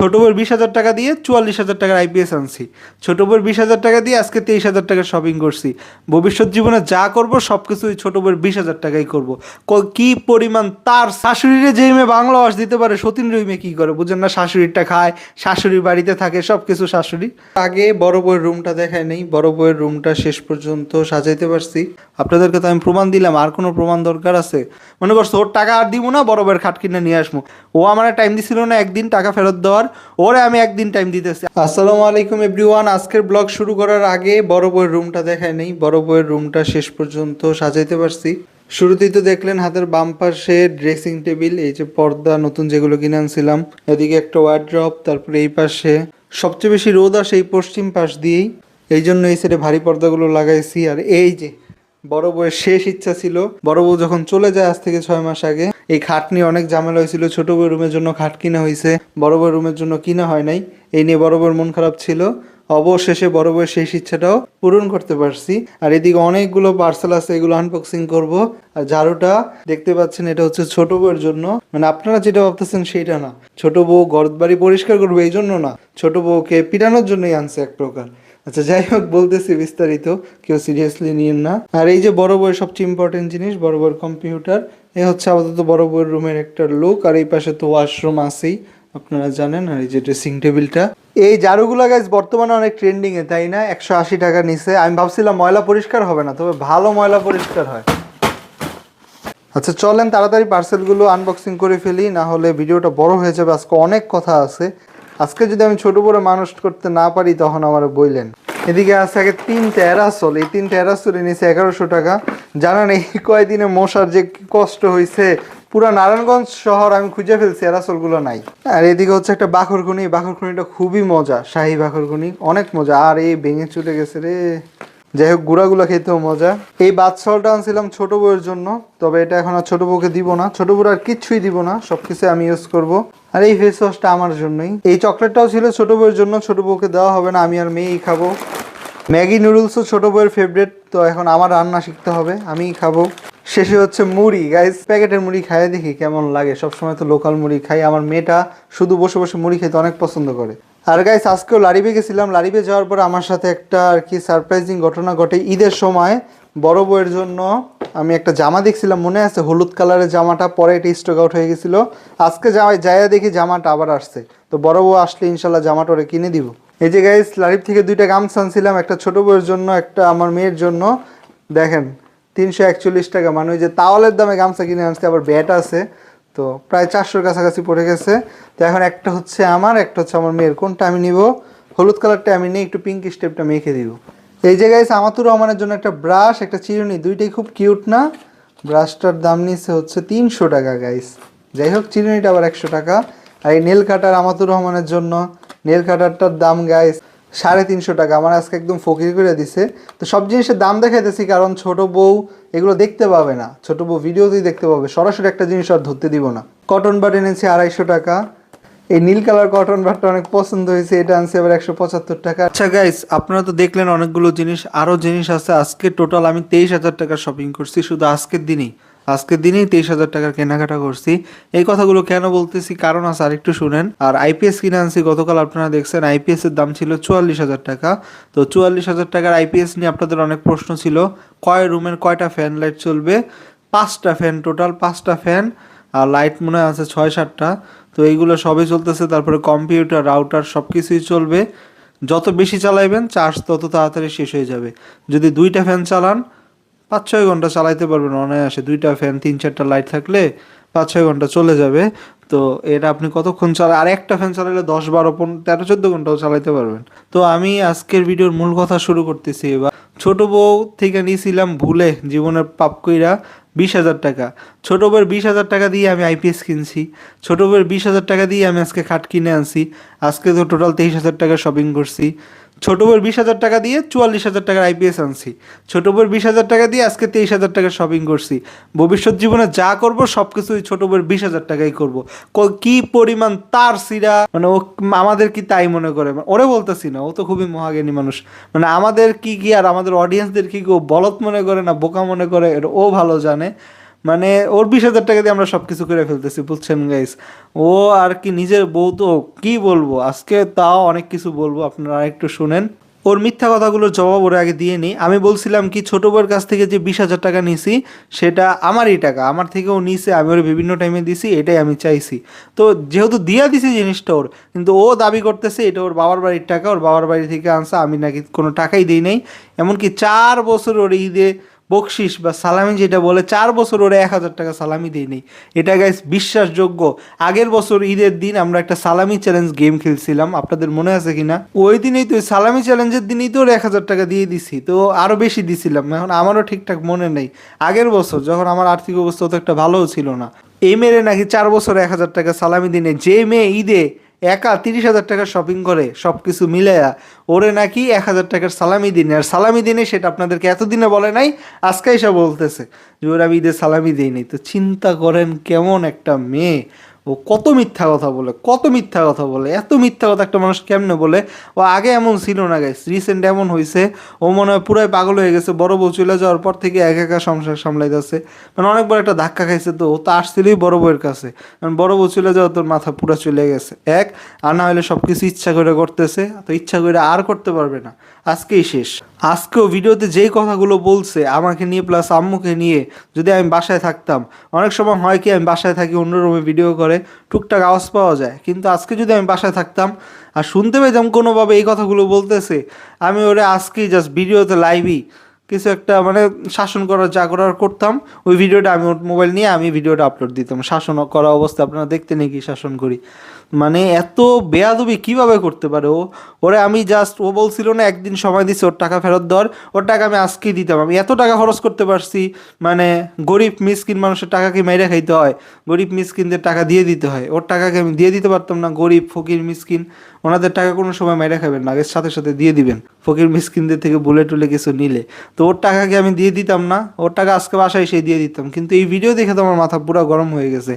ছোট বউয়ের 20,000 টাকা দিয়ে 44,000 টাকার আইপিএস আনছি। ছোট বউয়ের 20,000 টাকা দিয়ে আজকে 23,000 টাকার শপিং করছি। ভবিষ্যৎ জীবনে যা করব সব কিছুই ছোট বউয়ের 20,000 টাকাই করব। কি পরিমাণ তার শাশুড়িরে যেই মেয়ে বাংলা ভাষ দিতে পারে, সতীন্দ্র ওই মেয়ে কী করে বুঝেন না? শাশুড়িরটা খায়, শাশুড়ির বাড়িতে থাকে, সব কিছু শাশুড়ি। আগে বড় বউয়ের রুমটা দেখায় নেই, বড় বউয়ের রুমটা শেষ পর্যন্ত সাজাইতে পারছি। আপনাদেরকে তো আমি প্রমাণ দিলাম, আর কোনো প্রমাণ দরকার আছে? মনে করছো ওর টাকা আর দিব না, বড় বউয়ের খাট কিনে নিয়ে আসবো। ও আমার টাইম দিছিল না একদিন টাকা ফেরত দেওয়ার, ওরে আমি একদিন টাইম দিতেছি। আসসালামু আলাইকুম এভরিওয়ান। আজকের ব্লগ শুরু করার আগে বড় বউয়ের রুমটা দেখায় নেই, বড় বউয়ের রুমটা শেষ পর্যন্ত সাজাইতে পারছি। শুরুতেই তো দেখলেন হাতের বাম পাশে ড্রেসিং টেবিল, এই যে পর্দা নতুন যেগুলো কিনে আনছিলাম, এদিকে একটা ওয়ার্ড্রপ, তারপরে এই পাশে সবচেয়ে বেশি রোদ আসে এই পশ্চিম পাশ দিয়েই, এই জন্য এই সাইডে ভারী পর্দাগুলো লাগাইছি। আর এই যে বড় বউয়ের শেষ ইচ্ছা ছিল, বড় বউ যখন চলে যায় আজ থেকে 6 মাস আগে, এই খাট নিয়ে অনেক ঝামেলা হয়েছিল। ছোট বউয়ের রুমের জন্য খাট কিনা হয়েছে, বড় বউয়ের রুমের জন্য কিনা হয় নাই। এই নিয়ে বড় বউয়ের মন খারাপ ছিল। অবশেষে বড় বউয়ের শেষ ইচ্ছাটাও পূরণ করতে পারছি। আর এদিকে অনেকগুলো পার্সেল আছে, এগুলো আনবক্সিং করব। আর ঝাড়ুটা দেখতে পাচ্ছেন, এটা হচ্ছে ছোট বউয়ের জন্য। মানে আপনারা যেটা ভাবতেছেন সেইটা না, ছোট বউ ঘর বাড়ি পরিষ্কার করবে এই জন্য না, ছোট বউকে পিটানোর জন্যই আনছে এক প্রকার। আচ্ছা যাই হোক, বলতেছি বিস্তারিত, কেউ সিরিয়াসলি নিয়েন না। আর এই যে বড় বউয়ের সবচেয়ে ইম্পর্টেন্ট জিনিস, বড় বউয়ের কম্পিউটার, এ হচ্ছে আপাতত বড় বউয়ের রুমের একটা লুক। আর এই পাশে তো ওয়াশরুম আছেই, আপনারা জানেন। আর এই যে ড্রেসিং টেবিলটা, এই ঝাড়ুগুলো গাইজ বর্তমানে অনেক ট্রেন্ডিং এ, তাই না? 180 টাকা নিচে। আমি ভাবছিলাম ময়লা পরিষ্কার হবে না, তবে ভালো ময়লা পরিষ্কার হয়। আচ্ছা চলেন তাড়াতাড়ি পার্সেলগুলো আনবক্সিং করে ফেলি, না হলে ভিডিওটা বড় হয়ে যাবে। আজকে অনেক কথা আছে। আজকে যদি আমি ছোট বড় মানুষ করতে না পারি তখন আমার বইলেন। এদিকে আছে আগে 3টা অ্যারাসল, এই 3টা অ্যারাসল নিয়েছে 1100 টাকা। জানেন এই কয়দিনে মশার যে কষ্ট হয়েছে, পুরা নারায়ণগঞ্জ শহর আমি খুঁজে ফেলছি, অ্যারাসলগুলো নাই। আর এদিকে হচ্ছে একটা বাখরখুনি, বাখরখুনিটা খুবই মজা, শাহী বাখরখুনি অনেক মজা। আর এই ভেঙে চলে গেছে রে। যাই হোক, গুঁড়াগুলো খেতেও মজা। এই বাদশালটা আনছিলাম ছোট বউয়ের জন্য, তবে এটা এখন আর ছোট বউকে দিব না, ছোট বউর আর কিচ্ছুই দিব না, সবকিছু আমি ইউজ করব। আর এই ফেস ওয়াশটা আমার জন্যই। এই চকলেটটাও ছিল ছোট বউয়ের জন্য, ছোট বউকে দেওয়া হবে না, আমি আর মেয়েই খাবো। ম্যাগি নুডলসও ছোট বউয়ের ফেভারিট, তো এখন আমার রান্না শিখতে হবে, আমিই খাবো। শেষে হচ্ছে মুড়ি, গাইস প্যাকেটের মুড়ি খাইয়ে দেখি কেমন লাগে। সবসময় তো লোকাল মুড়ি খাই, আমার মেয়েটা শুধু বসে বসে মুড়ি খেতে অনেক পছন্দ করে। আর গাইস আজকেও লারিবে গেছিলাম, লারিবে যাওয়ার পর আমার সাথে একটা আর কি সারপ্রাইজিং ঘটনা ঘটে। ঈদের সময় বড় বউয়ের জন্য আমি একটা জামা দেখছিলাম, মনে আছে হলুদ কালারের জামাটা, পরে এটা স্টক আউট হয়ে গেছিলো। আজকে যাইয়া দেখি জামাটা আবার আসছে, তো বড় বউ আসলে ইনশাল্লাহ জামাটা ওরে কিনে দিব। এই যে গাইস লারিব থেকে 2টা গামছা আনছিলাম, একটা ছোট বউয়ের জন্য, একটা আমার মেয়ের জন্য। দেখেন 341 টাকা, মানে ওই যে তাওয়ালের দামে গামছা কিনে আনছে, আবার ব্যাট আছে, তো প্রায় 400-র কাছাকাছি পড়ে গেছে। তো এখন একটা হচ্ছে আমার, একটা হচ্ছে আমার মেয়ের। কোনটা আমি নিব? হলুদ কালারটা আমি নিই, একটু পিঙ্ক স্টেপটা মেখে দিব। এই যে গাইস আমাতুর রহমানের জন্য একটা ব্রাশ, একটা চিরুনি, দুইটাই খুব কিউট না? ব্রাশটার দাম নিচ্ছে হচ্ছে 300 টাকা গাইস। যাই হোক, চিরুনিটা আবার 100 টাকা। আর এই নেল কাটার আমাতুর রহমানের জন্য, নেল কাটারটার দাম গাইস 350 টাকা। আমার আজকে একদম ফকির করে দিছে। তো সব জিনিসের দাম দেখাইতেছি, কারণ ছোট বউ এগুলো দেখতে পাবে না, ছোট বউ ভিডিওতেই দেখতে পাবে, সরাসরি একটা জিনিস আর ধরতে দিব না। কটন বাড এনেছি 250 টাকা। এই নীল কালার কটন বাডটা অনেক পছন্দ হয়েছে, এটা আনছি আবার 175 টাকা। আচ্ছা গাইস, আপনারা তো দেখলেন অনেকগুলো জিনিস, আরও জিনিস আছে। আজকে টোটাল আমি 23,000 টাকার শপিং করছি, শুধু আজকের দিনেই 23,000 টাকার কেনাকাটা করছি। এই কথাগুলো কেন বলতেছি, কারণ আছে, আর একটু শুনেন। আর আইপিএস কিনে আনছি গতকাল, আপনারা দেখছেন আইপিএস এর দাম ছিল 44,000 টাকা। তো 44,000 টাকার আইপিএস নিয়ে আপনাদের অনেক প্রশ্ন ছিল, কয় রুমের কয়টা ফ্যান লাইট চলবে? 5টা ফ্যান, টোটাল 5টা ফ্যান, আর লাইট মনে হয় আছে 6-7টা। তো এইগুলো সবই চলতেছে। তারপরে কম্পিউটার, রাউটার সব কিছুই চলবে। যত বেশি চালাইবেন চার্জ তত তাড়াতাড়ি শেষ হয়ে যাবে। যদি 2টা ফ্যান চালান 5-6 ঘন্টা চালাইতে পারবেন অনায়াসে। 2টা ফ্যান, 3-4টা লাইট থাকলে 5-6 ঘন্টা চলে যাবে। তো এটা আপনি কতক্ষণ চালান, আর একটা ফ্যান চালাইলে 10-12-13-14 ঘন্টাও চালাইতে পারবেন। তো আমি আজকের ভিডিওর মূল কথা শুরু করতেছি এবার। ছোট বউ থেকে নিয়েছিলাম ভুলে জীবনের পাপ কইরা 20,000 টাকা। ছোট বউয়ের 20,000 টাকা দিয়ে আমি আইপিএস কিনছি, ছোট বউয়ের 20,000 টাকা দিয়ে আমি আজকে খাট কিনে আনছি। আজকে তো টোটাল 23,000 টাকা শপিং করছি। ছোট বউয়ের 20,000 টাকা দিয়ে 44,000 টাকার আইপিএস আনছি। ছোট বউয়ের 20,000 টাকা দিয়ে আজকে 23,000 টাকার শপিং করছি। ভবিষ্যৎ জীবনে যা করব সব কিছুই ছোট বউয়ের 20,000 টাকাই করব। কি পরিমাণ তার সিরা, মানে ও আমাদের কি তাই মনে করে? ওরে বলতেছি না, ও তো খুবই মহাজ্ঞানী মানুষ। মানে আমাদের কি আর আমাদের অডিয়েন্সদের কি ও বলদ মনে করে না বোকা মনে করে, এটা ও ভালো জানে। মানে ওর 20,000 টাকা দিয়ে আমরা সব কিছু করে ফেলতেছি, বুঝছেন গাইস। ও আর কি নিজের বউ তো, কি বলবো আজকে, তাও অনেক কিছু বলবো, আপনারা একটু শুনেন। ওর মিথ্যা কথাগুলোর জবাব ওরা আগে দিয়ে নিই। আমি বলছিলাম কি, ছোট বউয়ের কাছ থেকে যে 20,000 টাকা নিছি সেটা আমারই টাকা, আমার থেকে ও নিছে, আমি ওর বিভিন্ন টাইমে দিছি, এটাই আমি চাইছি। তো যেহেতু দিয়া দিছি জিনিসটা ওর, কিন্তু ও দাবি করতেছে এটা ওর বাবার বাড়ির টাকা, ওর বাবার বাড়ি থেকে আনছে, আমি নাকি কোনো টাকাই দিই নাই। এমনকি 4 বছর ওর ঈদে বকশিস বা সালামি যেটা বলে, 4 বছর ওরে 1,000 টাকা সালামি দিই নেই। এটা গাইস বিশ্বাসযোগ্য। আগের বছর ঈদের দিন আমরা একটা সালামি চ্যালেঞ্জ গেম খেলছিলাম, আপনাদের মনে আছে কিনা? ওই দিনেই তো, ওই সালামি চ্যালেঞ্জের দিনই তো ওর 1,000 টাকা দিয়ে দিছি, তো আরও বেশি দিছিলাম, এখন আমারও ঠিকঠাক মনে নেই। আগের বছর যখন আমার আর্থিক অবস্থা তো একটা ভালোও ছিল না, এই মেরে নাকি 4 বছর 1,000 টাকা সালামি দিনে, যে মেয়ে ঈদে একা 30,000 টাকার শপিং করে সব কিছু মিলাইয়া, ওরে নাকি 1,000 টাকার সালামি দিনে। আর সালামি দিনে সেটা আপনাদেরকে এতদিনে বলে নাই, আজকে এসে বলতেছে যে ওরা আমি ঈদে সালামি দিই নাই। তো চিন্তা করেন কেমন একটা মেয়ে, ও কত মিথ্যা কথা বলে, কত মিথ্যা কথা বলে, এত মিথ্যা কথা একটা মানুষ কেমনে বলে। ও আগে এমন ছিল না গাইস, রিসেন্ট এমন হয়েছে। ও মনে হয় পুরাই পাগল হয়ে গেছে, বড় বউ চলে যাওয়ার পর থেকে একা একা সংসার সামলাইতেছে। মানে অনেক বড় একটা ধাক্কা খাইছে, তো ও তো আসছিলই বড় বউয়ের কাছে, কারণ বড় বউ চলে যাওয়া তোর মাথা পুরা চলে গেছে এক। আর না হলে সব কিছু ইচ্ছা করে করতেছে, তো ইচ্ছা করে আর করতে পারবে না, আজকেই শেষ। আজকেও ভিডিওতে যেই কথাগুলো বলছে আমাকে নিয়ে প্লাস আম্মুকে নিয়ে, যদি আমি বাসায় থাকতাম, অনেক সময় হয় কি আমি বাসায় থাকি অন্য রুমে ভিডিও করে টুকটাক আওয়াজ পাওয়া যায়, কিন্তু আজকে যদি আমি বাসায় থাকতাম আর শুনতে পেতাম কোনোভাবে এই কথাগুলো বলতেছে, আমি ওরে আজকেই জাস্ট ভিডিওতে লাইভই কিছু একটা মানে শাসন করার যা করার করতাম। ওই ভিডিওটা আমি ওর মোবাইল নিয়ে আমি ভিডিওটা আপলোড দিতাম, শাসন করা অবস্থা আপনারা দেখতে নেই কি শাসন করি। মানে এত বেয়াদবি কিভাবে করতে পারে ও। ওরে আমি জাস্ট, ও বলছিল না একদিন সময় দিছে ওর টাকা ফেরত দেওয়ার, ওর টাকা আমি আজকেই দিতাম। আমি এত টাকা খরচ করতে পারছি, মানে গরিব মিসকিন মানুষের টাকাকে মেরে খাইতে হয়, গরিব মিসকিনদের টাকা দিয়ে দিতে হয়, ওর টাকাকে আমি দিয়ে দিতে পারতাম না? গরিব ফকির মিসকিন ওনাদের টাকা কোনো সময় মেরে খাবেন না, আগের সাথে সাথে দিয়ে দিবেন ফকির মিসকিনদের থেকে বুলে টুলে কিছু নিলে। তো ওর টাকাকে আমি দিয়ে দিতাম না? ওর টাকা আজকে বাসায় এসে দিয়ে দিতাম। কিন্তু এই ভিডিও দেখে তো আমার মাথা পুরো গরম হয়ে গেছে।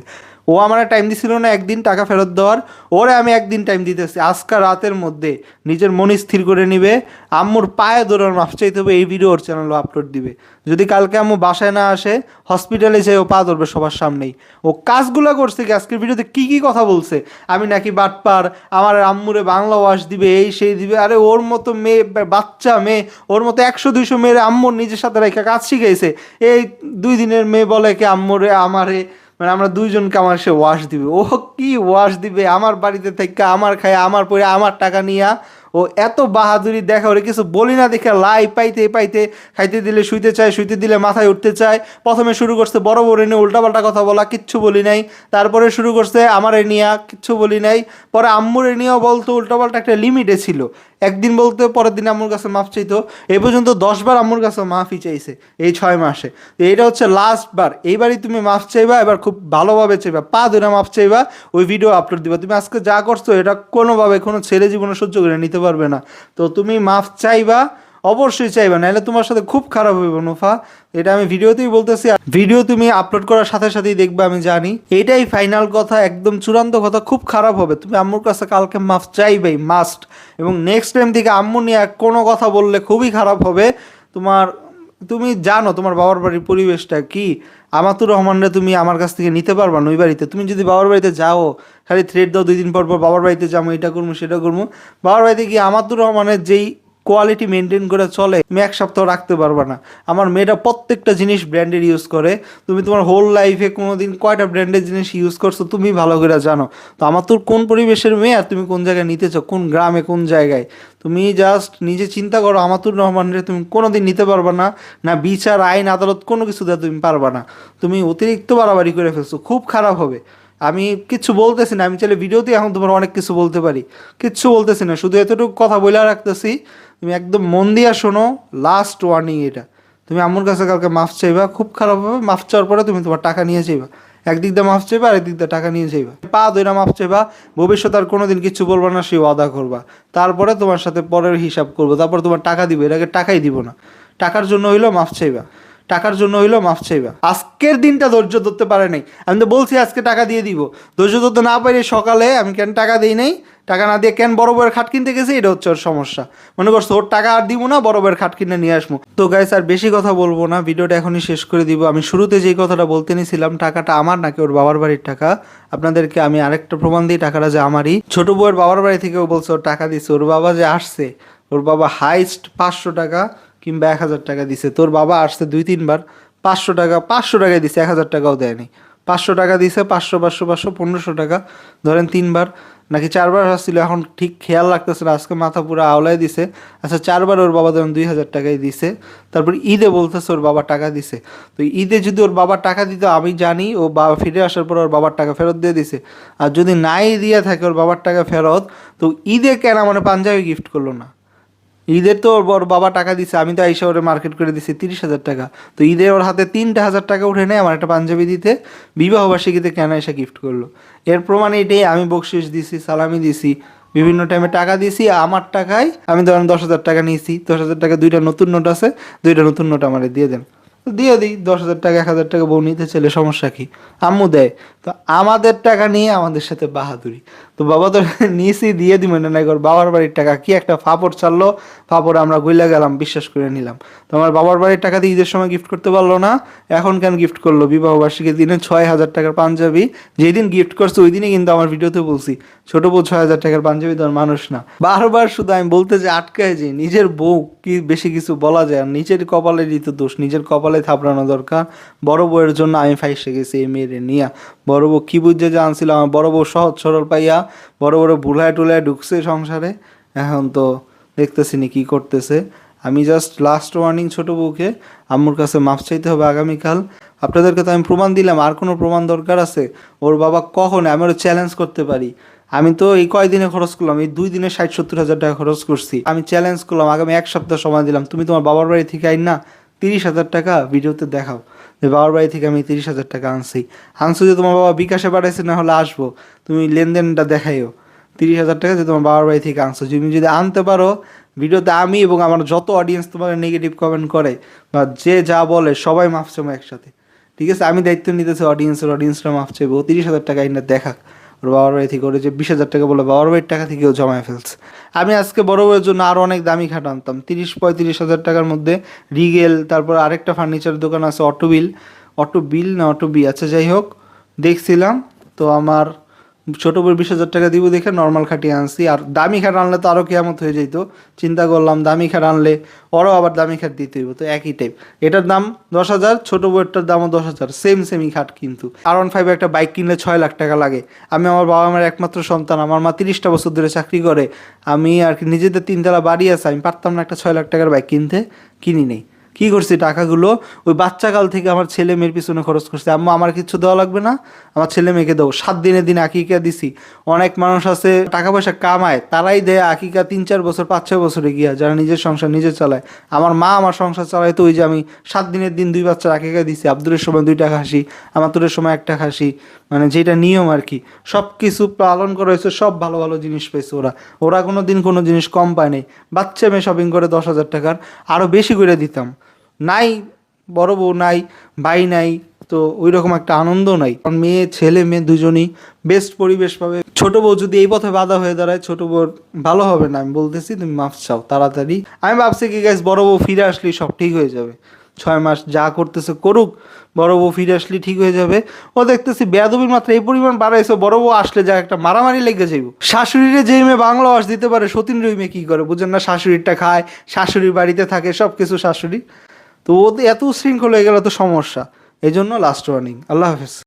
ও আমার টাইম দিছিল না একদিন টাকা ফেরত দেওয়ার, ওরে আমি একদিন টাইম দিতেছি, আজকে রাতের মধ্যে নিজের মন স্থির করে নিবে, আম্মুর পায়ে ধরার মাপ চাইতে হবে, এই ভিডিও ওর চ্যানেলে আপলোড দিবে। যদি কালকে আম্মু বাসায় না আসে, হসপিটালে যেয়ে ও পা ধরবে সবার সামনেই। ও কাজগুলো করছে কি, আজকের ভিডিওতে কি কি কথা বলছে, আমি নাকি বাটপার, আমার আম্মুরে বাংলা ওয়াশ দিবে, এই সেই দিবে। আরে ওর মতো মেয়ে, বাচ্চা মেয়ে, ওর মতো 100-200 মেয়ের আম্মুর নিজের সাথে রেখে কাজ শিখাইছে। এই 2 দিনের মেয়ে বলে কি আম্মুরে আমারে, মানে আমরা দুইজনকে আমার সে ওয়াশ দিবে। ও কি ওয়াশ দিবে আমার বাড়িতে থেকে, আমার খায়, আমার পরে, আমার টাকা নিয়া। ও এত বাহাদুরি দেখা, ওরে কিছু বলি না দেখে লাই পাইতে পাইতে, খাইতে দিলে শুইতে চায়, শুইতে দিলে মাথায় উঠতে চায়। প্রথমে শুরু করছে বড় বড় নিয়ে উল্টাপাল্টা কথা বলা, কিচ্ছু বলি নাই। তারপরে শুরু করছে আমারে নিয়া, কিচ্ছু বলি নাই। পরে আম্মুরে নিয়েও বলতো উল্টাপাল্টা, একটা লিমিটে ছিল। একদিন বলতে পরের দিন আম্মুর কাছে মাফ চাইতো। এই পর্যন্ত 10 বার আম্মুর কাছে মাফই চাইছে এই 6 মাসে। তো এইটা হচ্ছে লাস্ট বার, এইবারই তুমি মাফ চাইবা, এবার খুব ভালোভাবে চাইবা, পা ধরে মাফ চাইবা, ওই ভিডিও আপলোড দিবা। তুমি আজকে যা করছো এটা কোনোভাবে কোনো ছেলে জীবনে সহ্য করে নিতে পারবে না। তো তুমি মাফ চাইবা, অবশ্যই চাইবা, নাহলে তোমার সাথে খুব খারাপ হইব নোফা। এটা আমি ভিডিওতেই বলতেছি, ভিডিও তুমি আপলোড করার সাথে সাথেই দেখবে, আমি জানি। এটাই ফাইনাল কথা, একদম চূড়ান্ত কথা, খুব খারাপ হবে। তুমি আম্মুর কাছে কালকে মাফ চাইবেই, মাস্ট। এবং নেক্সট টাইম থেকে আম্মু নিয়ে কোনো কথা বললে খুবই খারাপ হবে তোমার। তুমি জানো তোমার বাবার বাড়ির পরিবেশটা কি। আমাতুর রহমানরা তুমি আমার কাছ থেকে নিতে পারবা না ওই বাড়িতে। তুমি যদি বাবার বাড়িতে যাও, খালি থ্রেড দাও 2 দিন পর পর, বাবার বাড়িতে যাবো, এটা করবো সেটা করবো। বাবার বাড়িতে গিয়ে আমাতুর রহমানের যেই কোয়ালিটি মেনটেন করে চলে, তুমি 1 সপ্তাহ রাখতে পারবা না। আমার মেয়েটা প্রত্যেকটা জিনিস ব্র্যান্ডেড ইউজ করে। তুমি তোমার হোল লাইফে কোনো দিন কয়টা ব্র্যান্ডেড জিনিস ইউজ করছো তুমি ভালো করে জানো। তো আমার তোর কোন পরিবেশের মেয়ে, আর তুমি কোন জায়গায় নিতে চাও, কোন গ্রামে, কোন জায়গায়, তুমি জাস্ট নিজে চিন্তা করো। আমাতুর রহমানরে তুমি কোনো দিন নিতে পারবা না, না বিচার আইন আদালত কোনো কিছু দেওয়া তুমি পারবা না। তুমি অতিরিক্ত বাড়াবাড়ি করে ফেলছো, খুব খারাপ হবে। আমি কিচ্ছু বলতেছি না, আমি চাইলে ভিডিওতে এখন তোমার অনেক কিছু বলতে পারি, কিচ্ছু বলতেছি না, শুধু এতটুকু কথা বলে রাখতেছি। তুমি একদম মন দিয়া শোনো, লাস্ট ওয়ার্নিং এটা। তুমি আম্মুর কাছে কালকে মাফ চাইবা, খুব খারাপ হবে। মাফ চাওয়ার পরে তুমি তোমার টাকা নিয়ে যাইবা, একদিক দিয়ে মাফ চাইবা, আরেক দিক দিয়ে টাকা নিয়ে যাইবা, পা ধইরা মাফ চাইবা। ভবিষ্যতে আর কোনোদিন কিচ্ছু বলবা না, সে ওয়াদা করবা। তারপরে তোমার সাথে পরের হিসাব করবো, তারপর তোমার টাকা দিবে, এর আগে টাকাই দিব না। টাকার জন্য হইলো মাফ চাইবা, টাকার জন্য হইলো মাফ চাইবা। আজকের দিনটা ধৈর্য ধরতে পারে নাই, আমি তো বলছি আজকে টাকা দিয়ে দিব, ধৈর্য ধরতে না পারি সকালে আমি কেন টাকা দিই নাই, টাকা না দিয়ে কেন বড় বড়ের খাট কিনতে গেছি, এটা হচ্ছে ওর সমস্যা। মনে করছো ওর টাকা আর দিব না, বড় বড়ের খাট কিনে নিয়ে আসবো। তো গাইস আর বেশি কথা বলবো না, ভিডিওটা এখনই শেষ করে দিব। আমি শুরুতে যেই কথাটা বলতে নিছিলাম, টাকাটা আমার নাকি ওর বাবার বাড়ির টাকা, আপনাদেরকে আমি আরেকটা প্রমাণ দিই, টাকাটা যে আমারই। ছোট বউয়ের বাবার বাড়ি থেকেও বলছে ওর টাকা দিছে, ওর বাবা যে আসছে, ওর বাবা হাইস্ট 500 টাকা কিংবা 1000 টাকা দিছে। তোর বাবা আসছে 2-3 বার, 500 টাকায় দিছে, 1000 টাকাও দেয়নি। 500 টাকা দিছে, 500 500 500 1500 টাকা, ধরেন 3 বার নাকি 4 বার আসছিল, এখন ঠিক খেয়াল রাখতেছে না, আজকে মাথা পুরো আওলায় দিছে। আচ্ছা 4 বার ওর বাবা ধরেন 2000 টাকাই দিছে, তারপর ঈদে বলতেছে ওর বাবা টাকা দিছে। তো ঈদে যদি ওর বাবা টাকা দিত, আমি জানি ও বাবা ফিরে আসার পর ওর বাবার টাকা ফেরত দিয়ে দিছে। আর যদি নাই দিয়ে থাকে ওর বাবার টাকা ফেরত, তো ঈদে কেন মানে পাঞ্জাবি গিফট করলো না? ঈদের তো ওর বাবা টাকা দিছে, আমি তো আইসা ওরে মার্কেট করে দিছি 30,000 টাকা। তো ঈদে ওর হাতে 3,000 টাকা উঠে নেয় আমার একটা পাঞ্জাবি দিতে, বিবাহবার্ষিকীতে কেন এসে গিফট করলো? এর প্রমাণ এটাই, আমি বকশিস দিছি, সালামি দিছি, বিভিন্ন টাইমে টাকা দিছি, আমার টাকায় আমি ধরেন 10,000 টাকা নিয়েছি, 10,000 টাকা 2টা নতুন নোট আছে, 2টা নতুন নোট আমারে দিয়ে দেন, তো দিয়ে দিই 10,000 টাকা, 1,000 টাকা বউ নিতে চলে, সমস্যা কি? আম্মু দেয়। তো আমাদের টাকা নিয়ে আমাদের সাথে বাহাদুরি, তো বাবা তো নিয়েছি দিয়ে দিবেন না, নাই বাবার বাড়ির টাকা কি একটা ফাপড় ছাড়লো, ফাপড় আমরা গইলা গেলাম, বিশ্বাস করে নিলাম। তো আমার বাবার বাড়ির টাকা দিয়ে ঈদের সময় গিফট করতে পারলো না, এখন কেন গিফট করলো? বিবাহবার্ষিকীর দিনে 6,000 টাকার পাঞ্জাবি, যেই দিন গিফট করছে ওই দিনই কিন্তু আমার ভিডিওতে বলছি ছোট বউ 6,000 টাকার পাঞ্জাবি তো আর মানুষ না। বারবার শুধু আমি বলতে যে আটকায় যে নিজের বউ কি বেশি কিছু বলা যায়, আর নিজের কপালেরই তো দোষ, নিজের কপালে থাপড়ানো দরকার। বড় বউয়ের জন্য আমি ফাইসে গেছি এই মেয়েরে নিয়া। বড় বউ কি বুঝছে যে আনছিল, আমার বড় বউ সহজ সরল পাইয়া বড় বড় ভুলায় টুলায় ঢুকছে সংসারে, এখন তো দেখতেছি নি কী করতেছে। আমি জাস্ট লাস্ট ওয়ার্নিং ছোট বউকে, আম্মুর কাছে মাফ চাইতে হবে আগামীকাল। আপনাদেরকে তো আমি প্রমাণ দিলাম, আর কোনো প্রমাণ দরকার আছে? ওর বাবা কখনো, আমি ওরা চ্যালেঞ্জ করতে পারি, আমি তো এই কয়দিনে খরচ করলাম, এই 2 দিনে 60-70 হাজার টাকা খরচ করছি। আমি চ্যালেঞ্জ করলাম, আগামী 1 সপ্তাহ সময় দিলাম, তুমি তোমার বাবার বাড়ি থেকে আইন না 30,000 টাকা ভিডিওতে দেখাও যে বাবার বাড়ি থেকে আমি 30,000 টাকা আনছো যে তোমার বাবা বিকাশে পাঠাইছে, না হলে আসবো, তুমি লেনদেনটা দেখাইও। 30,000 টাকা যে তোমার বাবার বাড়ি থেকে আনছো, তুমি যদি আনতে পারো, ভিডিওতে আমি এবং আমার যত অডিয়েন্স তোমাকে নেগেটিভ কমেন্ট করে বা যে যা বলে সবাই মাফ চাইবো একসাথে, ঠিক আছে? আমি দায়িত্ব নিতেছি অডিয়েন্সরা মাফ চাইবো। 30,000 টাকা আইনা দেখাক ওর বাবার বাড়ি থেকে, ওরে যে 20,000 টাকা বলে বাবার বাড়ির টাকা থেকেও জমায় ফেলছে। আমি আজকে বড় বউয়ের জন্য আরও অনেক দামি খাট আনতাম, 30-35 হাজার টাকার মধ্যে রিগেল, তারপর আরেকটা ফার্নিচারের দোকান আছে অটোবিল না অটোবি, আচ্ছা যাই হোক, দেখছিলাম। তো আমার ছোটো বই 20,000 টাকা দিব দেখে নর্মাল খাটিয়ে আনছি, আর দামি খাট আনলে তো আরও কেয়ামত হয়ে যেত। চিন্তা করলাম দামি খাট আনলে ওরও আবার দামি খাট দিতে হইব, তো একই টাইপ। এটার দাম 10,000, ছোটো বইটার দামও 10,000, সেমই খাট। কিন্তু R15 একটা বাইক কিনলে 6 লাখ টাকা লাগে। আমি আমার বাবা মার একমাত্র সন্তান, আমার মা 30টা বছর ধরে চাকরি করে, আমি আর কি নিজেদের 3 তলা বাড়ি আছে, আমি পারতাম না একটা 6 লাখ টাকার বাইক কিনতে, কিনি নেই। কী করছি টাকাগুলো ওই বাচ্চাকাল থেকে আমার ছেলে মেয়ের পিছনে খরচ করছে। আম্মু আমার কিছু দেওয়া লাগবে না, আমার ছেলে মেয়েকে দেবো। 7 দিনের দিন আকিকা দিছি। অনেক মানুষ আছে টাকা পয়সা কামায়, তারাই দেয় আকিকা 3-4 বছর 5-6 বছরে গিয়া, যারা নিজের সংসার নিজে চালায়। আমার মা আমার সংসার চালায়, তো ওই যে আমি 7 দিনের দিন 2 বাচ্চার আকিকা দিছি। আব্দুরের সময় 2টা খাসি, আমাতুরের সময় 1টা খাসি, মানে যেটা নিয়ম আর কি। সব কিছু পালন করা হয়েছে, সব ভালো ভালো জিনিস পেয়েছে ওরা কোনো দিন কোনো জিনিস কম পায় নাই। বাচ্চা মেয়ে শপিং করে 10,000 টাকার আরও বেশি করে দিতাম। নাই বড় বউ নাই, ভাই নাই, তো ওই রকম একটা আনন্দ নাই। কারণ ছেলে মেয়ে দুজনই বেস্ট পরিবেশ পাবে। ছোট বউ যদি এই পথে বাধা হয়ে দাঁড়ায়, ছোট বউর ভালো হবে না। আমি বলতেছি তুমি মাফ চাও তাড়াতাড়ি। আমি ভাবছি কি গাইস, বড় বউ ফিরে আসলেই সব ঠিক হয়ে যাবে, 6 মাস যা করতেছে করুক, বড় বউ ফিরে আসলে ঠিক হয়ে যাবে। ও দেখতেছি বেয়াদবির মাত্রা এই পরিমাণ বাড়াইছে, বড় বউ আসলে যা একটা মারামারি লেগে যাইব। শাশুড়িরে যে মেয়ে বাংলা ওয়াশ দিতে পারে, সতীনের ওই মেয়ে কী করে বুঝেন না? শাশুড়িরটা খায়, শাশুড়ির বাড়িতে থাকে, সব কিছু শাশুড়ি। তো ও এত উশৃঙ্খল হয়ে গেলে তো সমস্যা। এই জন্য লাস্ট ওয়ার্নিং। আল্লাহ হাফেজ।